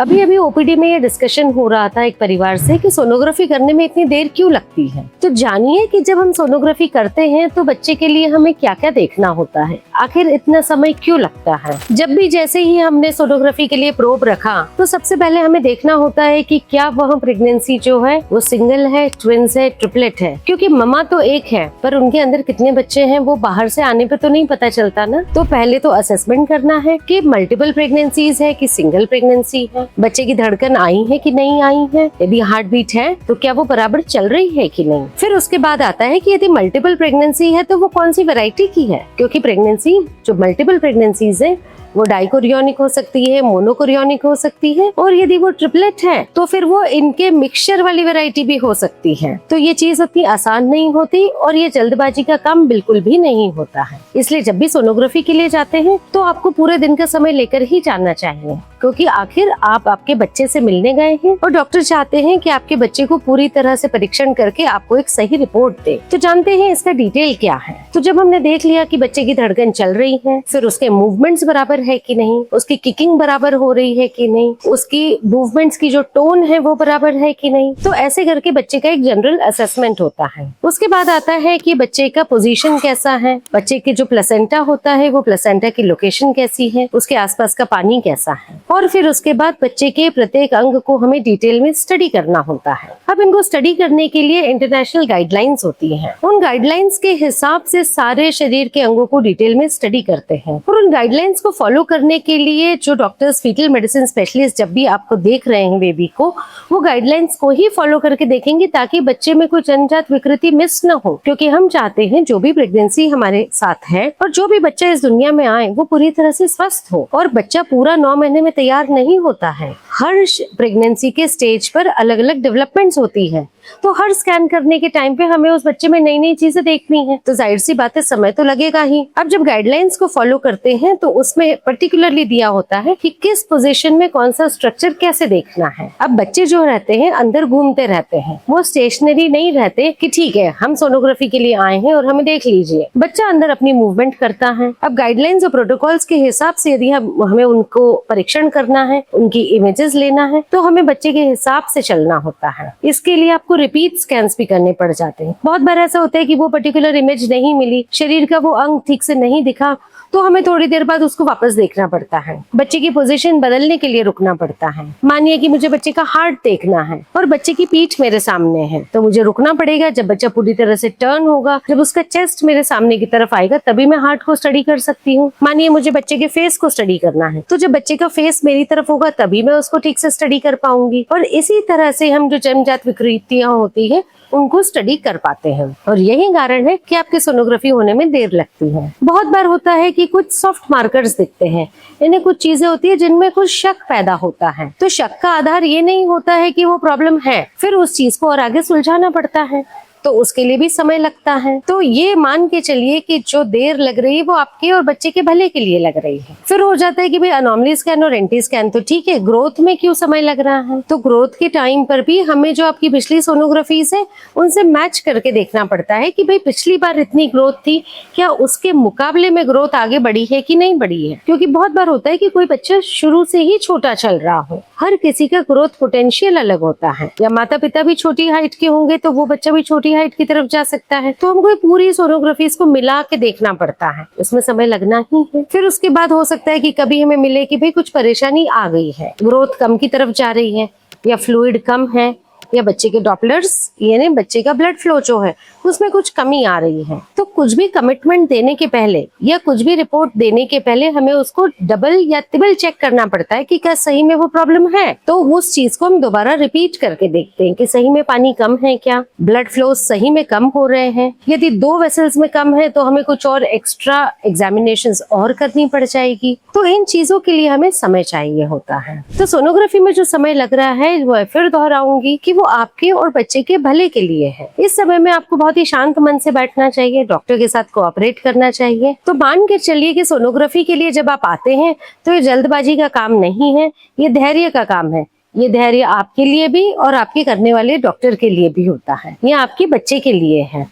अभी अभी ओपीडी में ये डिस्कशन हो रहा था एक परिवार से कि सोनोग्राफी करने में इतनी देर क्यों लगती है। तो जानिए कि जब हम सोनोग्राफी करते हैं तो बच्चे के लिए हमें क्या क्या देखना होता है, आखिर इतना समय क्यों लगता है। जब भी जैसे ही हमने सोनोग्राफी के लिए प्रोब रखा तो सबसे पहले हमें देखना होता है कि क्या वह प्रेगनेंसी जो है वो सिंगल है, ट्विंस है, ट्रिपलेट है। क्योंकि मम्मा तो एक है पर उनके अंदर कितने बच्चे हैं वो बाहर से आने पे तो नहीं पता चलता ना। तो पहले तो असेसमेंट करना है कि मल्टीपल प्रेगनेंसीज है कि सिंगल प्रेगनेंसी है, बच्चे की धड़कन आई है कि नहीं आई है, यदि हार्ट बीट है तो क्या वो बराबर चल रही है कि नहीं। फिर उसके बाद आता है कि यदि मल्टीपल प्रेगनेंसी है तो वो कौन सी वैरायटी की है, क्योंकि प्रेगनेंसी जो मल्टीपल प्रेगनेंसीज है वो डाइकोरियोनिक हो सकती है, मोनोकोरियोनिक हो सकती है, और यदि वो ट्रिपलेट है तो फिर वो इनके मिक्सचर वाली वैरायटी भी हो सकती है। तो ये चीज उतनी आसान नहीं होती और ये जल्दबाजी का काम बिल्कुल भी नहीं होता है। इसलिए जब भी सोनोग्राफी के लिए जाते हैं तो आपको पूरे दिन का समय लेकर ही जाना चाहिए, क्योंकि आखिर आप आपके बच्चे से मिलने गए हैं और डॉक्टर चाहते हैं कि आपके बच्चे को पूरी तरह से परीक्षण करके आपको एक सही रिपोर्ट दे। तो जानते हैं इसका डिटेल क्या है। तो जब हमने देख लिया कि बच्चे की धड़कन चल रही है, फिर उसके मूवमेंट्स बराबर है कि नहीं, उसकी किकिंग बराबर हो रही है कि नहीं, उसकी मूवमेंट्स की जो टोन है वो बराबर है कि नहीं, तो ऐसे करके बच्चे का एक जनरल असेसमेंट होता है। उसके बाद आता है कि बच्चे का पोजीशन कैसा है, बच्चे के जो प्लेसेंटा होता है वो प्लेसेंटा की लोकेशन कैसी है, उसके आसपास का पानी कैसा है, और फिर उसके बाद बच्चे के प्रत्येक अंग को हमें डिटेल में स्टडी करना होता है। अब इनको स्टडी करने के लिए इंटरनेशनल गाइडलाइंस होती हैं। उन गाइडलाइंस के हिसाब से सारे शरीर के अंगों को डिटेल में स्टडी करते हैं, और उन गाइडलाइंस को फॉलो करने के लिए जो डॉक्टर्स फीटल मेडिसिन स्पेशलिस्ट जब भी आपको देख रहे हैं बेबी को, वो गाइडलाइंस को ही फॉलो करके देखेंगे ताकि बच्चे में कोई जन्मजात विकृति मिस न हो। क्योंकि हम चाहते हैं जो भी प्रेगनेंसी हमारे साथ है और जो भी बच्चा इस दुनिया में आए वो पूरी तरह से स्वस्थ हो। और बच्चा पूरा 9 महीने में तैयार नहीं होता है। हर प्रेगनेंसी के स्टेज पर अलग अलग डेवलपमेंट्स होती है, तो हर स्कैन करने के टाइम पे हमें उस बच्चे में नई नई चीजें देखनी है, तो जाहिर सी बात है समय तो लगेगा ही। अब जब गाइडलाइंस को फॉलो करते हैं तो उसमें पर्टिकुलरली दिया होता है कि किस पोजीशन में कौन सा स्ट्रक्चर कैसे देखना है। अब बच्चे जो रहते हैं अंदर घूमते रहते हैं, वो स्टेशनरी नहीं रहते कि ठीक है हम सोनोग्राफी के लिए आए हैं और हमें देख लीजिए। बच्चा अंदर अपनी मूवमेंट करता है। अब गाइडलाइंस और प्रोटोकॉल्स के हिसाब से यदि हमें उनको परीक्षण करना है, उनकी इमेजेस लेना है, तो हमें बच्चे के हिसाब से चलना होता है। इसके लिए आपको रिपीट स्कैन्स भी करने पड़ जाते हैं। बहुत बार ऐसा होता है कि वो पर्टिकुलर इमेज नहीं मिली, शरीर का वो अंग ठीक से नहीं दिखा, तो हमें थोड़ी देर बाद उसको वापस देखना पड़ता है। बच्चे की पोजीशन बदलने के लिए रुकना पड़ता है। मानिए कि मुझे बच्चे का हार्ट देखना है और बच्चे की पीठ मेरे सामने है, तो मुझे रुकना पड़ेगा। जब बच्चा पूरी तरह से टर्न होगा, जब उसका चेस्ट मेरे सामने की तरफ आएगा, तभी मैं हार्ट को स्टडी कर सकती हूँ। मानिए मुझे बच्चे के फेस को स्टडी करना है, तो जब बच्चे का फेस मेरी तरफ होगा तभी मैं उसको ठीक से स्टडी कर पाऊंगी। और इसी तरह से हम जो जन्मजात विकृतियां होती है उनको स्टडी कर पाते हैं। और यही कारण है कि आपकी सोनोग्राफी होने में देर लगती है। बहुत बार होता है कि कुछ सॉफ्ट मार्कर्स दिखते हैं, इन्हें कुछ चीजें होती है जिनमें कुछ शक पैदा होता है। तो शक का आधार ये नहीं होता है कि वो प्रॉब्लम है, फिर उस चीज को और आगे सुलझाना पड़ता है, तो उसके लिए भी समय लगता है। तो ये मान के चलिए कि जो देर लग रही है वो आपके और बच्चे के भले के लिए लग रही है। फिर हो जाता है कि भाई अनोमली स्कैन और एंटी स्कैन तो ठीक है, ग्रोथ में क्यों समय लग रहा है। तो ग्रोथ के टाइम पर भी हमें जो आपकी पिछली सोनोग्राफीज है उनसे मैच करके देखना पड़ता है कि भाई पिछली बार इतनी ग्रोथ थी, क्या उसके मुकाबले में ग्रोथ आगे बढ़ी है कि नहीं बढ़ी है। क्योंकि बहुत बार होता है कि कोई बच्चा शुरू से ही छोटा चल रहा हो। हर किसी का ग्रोथ पोटेंशियल अलग होता है, या माता पिता भी छोटी हाइट के होंगे तो वो बच्चा भी छोटी हाइट की तरफ जा सकता है। तो हमको पूरी सोनोग्राफीज को मिला के देखना पड़ता है, इसमें समय लगना ही है। फिर उसके बाद हो सकता है कि कभी हमें मिले कि भाई कुछ परेशानी आ गई है, ग्रोथ कम की तरफ जा रही है, या फ्लूइड कम है, या बच्चे के डॉपलर्स यानी बच्चे का ब्लड फ्लो जो है उसमें कुछ कमी आ रही है। तो कुछ भी कमिटमेंट देने के पहले या कुछ भी रिपोर्ट देने के पहले हमें उसको डबल या ट्रिपल चेक करना पड़ता है कि क्या सही में वो प्रॉब्लम है। तो उस चीज को हम दोबारा रिपीट करके देखते हैं कि सही में पानी कम है क्या, ब्लड फ्लो सही में कम हो रहे हैं। यदि 2 वेसल्स में कम है तो हमें कुछ और एक्स्ट्रा एग्जामिनेशंस और करनी पड़ जाएगी। तो इन चीजों के लिए हमें समय चाहिए होता है। तो सोनोग्राफी में जो समय लग रहा है वो फिर दोहराऊंगी कि वो आपके और बच्चे के भले के लिए है। इस समय में आपको बहुत ही शांत मन से बैठना चाहिए, डॉक्टर के साथ कोऑपरेट करना चाहिए। तो मान के चलिए कि सोनोग्राफी के लिए जब आप आते हैं तो ये जल्दबाजी का काम नहीं है, ये धैर्य का काम है। ये धैर्य आपके लिए भी और आपके करने वाले डॉक्टर के लिए भी होता है, ये आपके बच्चे के लिए है।